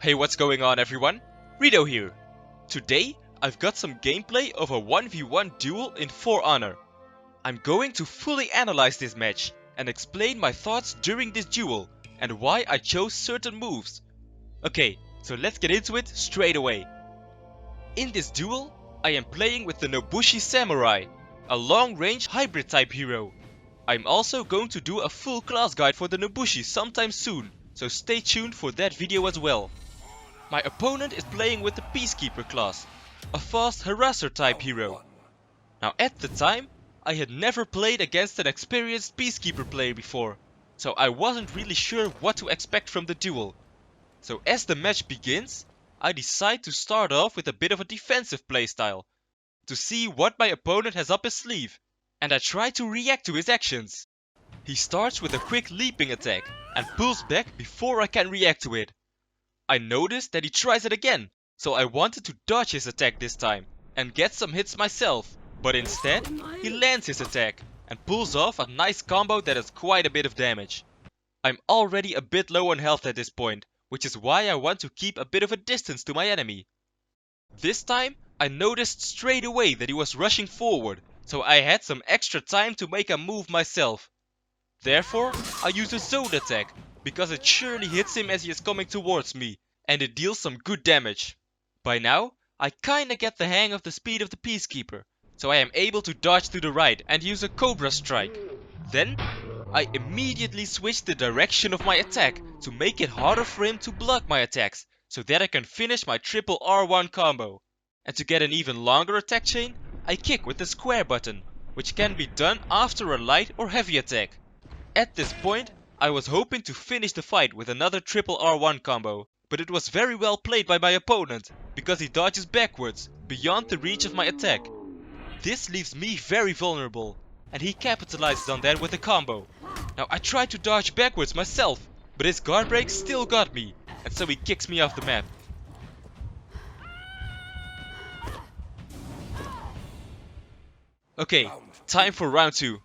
Hey, what's going on everyone? Rito here. Today I've got some gameplay of a 1v1 duel in For Honor. I'm going to fully analyze this match and explain my thoughts during this duel and why I chose certain moves. Okay, so let's get into it straight away. In this duel, I am playing with the Nobushi Samurai, a long-range hybrid type hero. I'm also going to do a full class guide for the Nobushi sometime soon, so stay tuned for that video as well. My opponent is playing with the Peacekeeper class, a fast harasser type hero. Now at the time, I had never played against an experienced Peacekeeper player before, so I wasn't really sure what to expect from the duel. So as the match begins, I decide to start off with a bit of a defensive playstyle, to see what my opponent has up his sleeve, and I try to react to his actions. He starts with a quick leaping attack and pulls back before I can react to it. I noticed that he tries it again, so I wanted to dodge his attack this time and get some hits myself, but instead he lands his attack and pulls off a nice combo that has quite a bit of damage. I'm already a bit low on health at this point, which is why I want to keep a bit of a distance to my enemy. This time I noticed straight away that he was rushing forward, so I had some extra time to make a move myself. Therefore I use a zone attack, because it surely hits him as he is coming towards me, and it deals some good damage. By now, I kinda get the hang of the speed of the Peacekeeper, so I am able to dodge to the right and use a Cobra Strike. Then, I immediately switch the direction of my attack to make it harder for him to block my attacks, so that I can finish my triple R1 combo. And to get an even longer attack chain, I kick with the square button, which can be done after a light or heavy attack. At this point, I was hoping to finish the fight with another triple R1 combo, but it was very well played by my opponent, because he dodges backwards, beyond the reach of my attack. This leaves me very vulnerable, and he capitalizes on that with a combo. Now I tried to dodge backwards myself, but his guard break still got me, and so he kicks me off the map. Okay, time for round 2.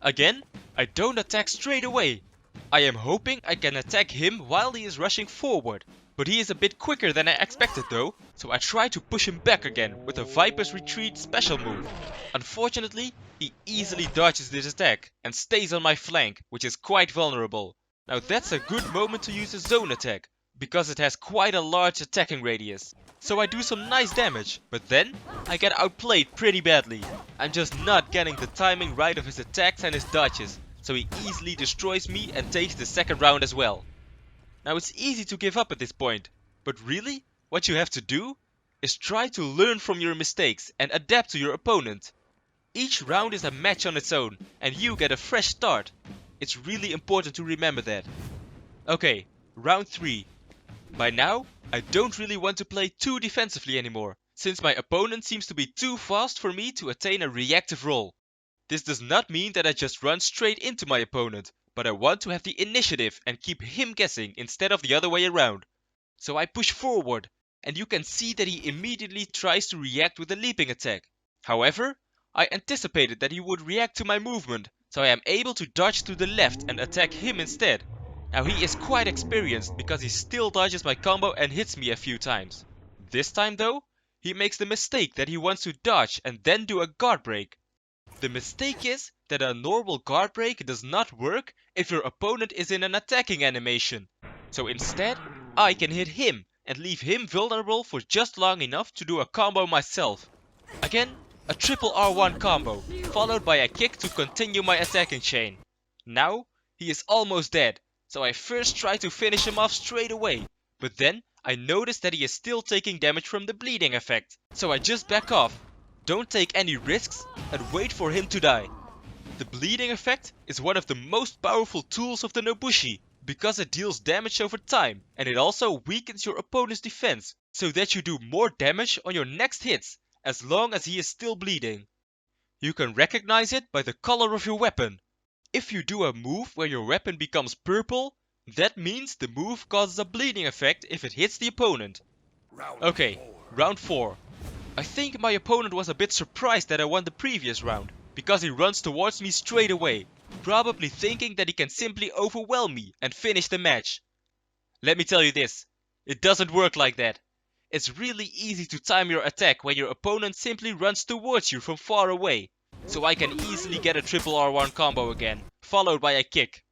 Again, I don't attack straight away. I am hoping I can attack him while he is rushing forward, but he is a bit quicker than I expected though, so I try to push him back again with a Viper's Retreat special move. Unfortunately, he easily dodges this attack and stays on my flank, which is quite vulnerable. Now that's a good moment to use a zone attack, because it has quite a large attacking radius. So I do some nice damage, but then I get outplayed pretty badly. I'm just not getting the timing right of his attacks and his dodges, so he easily destroys me and takes the second round as well. Now it's easy to give up at this point, but really, what you have to do is try to learn from your mistakes and adapt to your opponent. Each round is a match on its own, and you get a fresh start. It's really important to remember that. Okay, round 3. By now, I don't really want to play too defensively anymore, since my opponent seems to be too fast for me to attain a reactive role. This does not mean that I just run straight into my opponent, but I want to have the initiative and keep him guessing instead of the other way around. So I push forward, and you can see that he immediately tries to react with a leaping attack. However, I anticipated that he would react to my movement, so I am able to dodge to the left and attack him instead. Now he is quite experienced because he still dodges my combo and hits me a few times. This time though, he makes the mistake that he wants to dodge and then do a guard break. The mistake is that a normal guard break does not work if your opponent is in an attacking animation. So instead, I can hit him and leave him vulnerable for just long enough to do a combo myself. Again, a triple R1 combo, followed by a kick to continue my attacking chain. Now, he is almost dead, so I first try to finish him off straight away, but then I notice that he is still taking damage from the bleeding effect, so I just back off. Don't take any risks and wait for him to die. The bleeding effect is one of the most powerful tools of the Nobushi, because it deals damage over time, and it also weakens your opponent's defense, so that you do more damage on your next hits, as long as he is still bleeding. You can recognize it by the color of your weapon. If you do a move where your weapon becomes purple, that means the move causes a bleeding effect if it hits the opponent. Okay, round 4. I think my opponent was a bit surprised that I won the previous round, because he runs towards me straight away, probably thinking that he can simply overwhelm me and finish the match. Let me tell you this, it doesn't work like that. It's really easy to time your attack when your opponent simply runs towards you from far away, so I can easily get a triple R1 combo again, followed by a kick.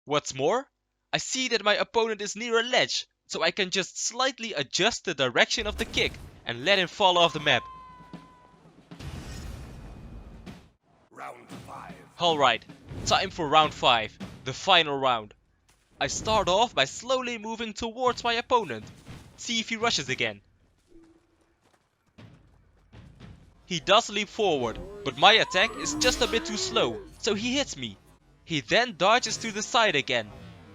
What's more, I see that my opponent is near a ledge, so I can just slightly adjust the direction of the kick and let him fall off the map. Round 5. Alright, time for round 5, the final round. I start off by slowly moving towards my opponent. See if he rushes again. He does leap forward, but my attack is just a bit too slow, so he hits me. He then dodges to the side again,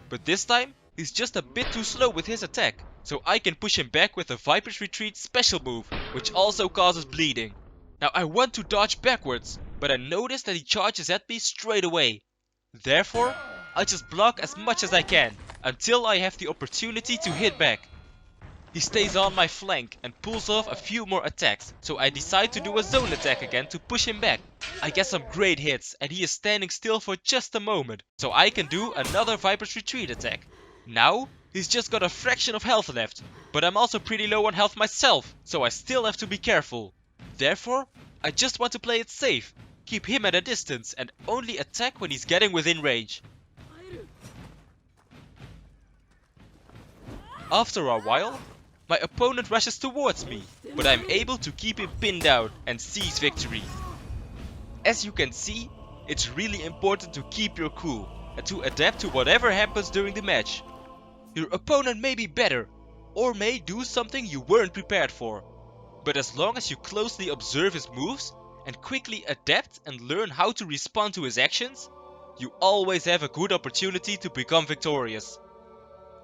but this time he's just a bit too slow with his attack, so I can push him back with a Viper's Retreat special move, which also causes bleeding. Now I want to dodge backwards, but I notice that he charges at me straight away. Therefore, I just block as much as I can, until I have the opportunity to hit back. He stays on my flank and pulls off a few more attacks, so I decide to do a zone attack again to push him back. I get some great hits and he is standing still for just a moment, so I can do another Viper's Retreat attack. Now, he's just got a fraction of health left, but I'm also pretty low on health myself, so I still have to be careful. Therefore, I just want to play it safe, keep him at a distance and only attack when he's getting within range. After a while, my opponent rushes towards me, but I'm able to keep him pinned down and seize victory. As you can see, it's really important to keep your cool and to adapt to whatever happens during the match. Your opponent may be better, or may do something you weren't prepared for, but as long as you closely observe his moves and quickly adapt and learn how to respond to his actions, you always have a good opportunity to become victorious.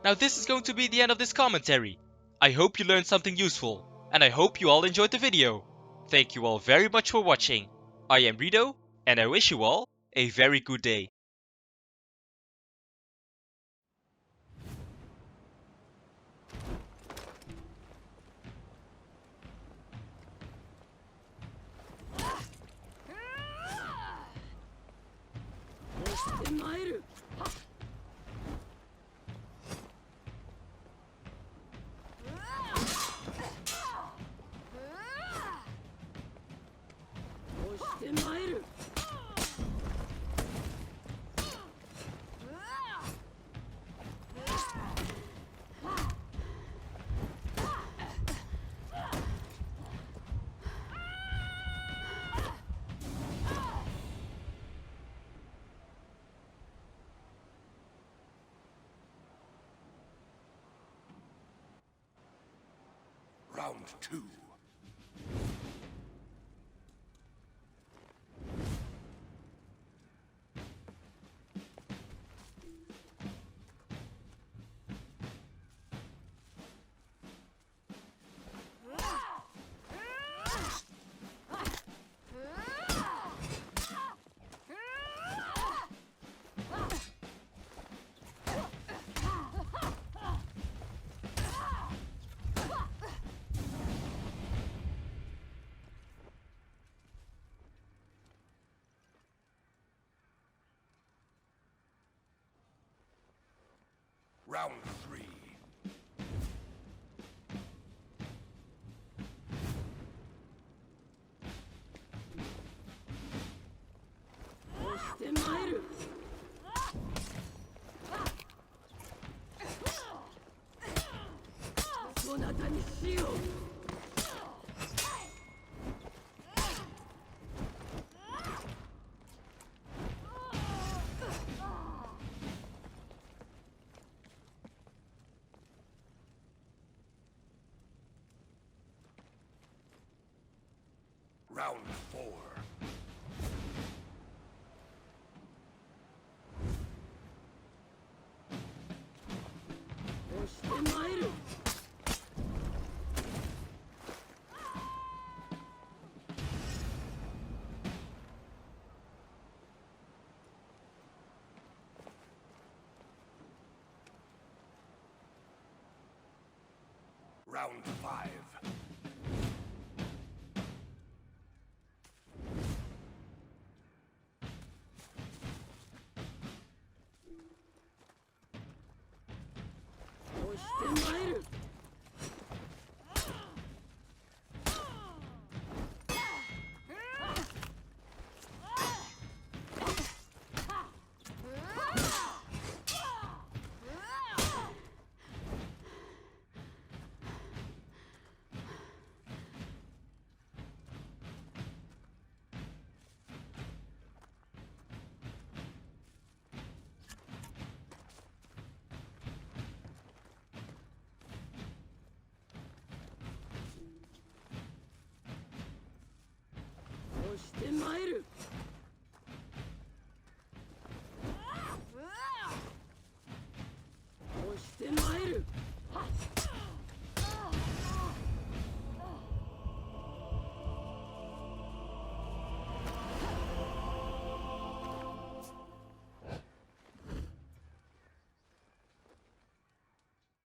Now this is going to be the end of this commentary. I hope you learned something useful, and I hope you all enjoyed the video. Thank you all very much for watching. I am Rido, and I wish you all a very good day. Round 2. Round 3. Round 4. Round 5.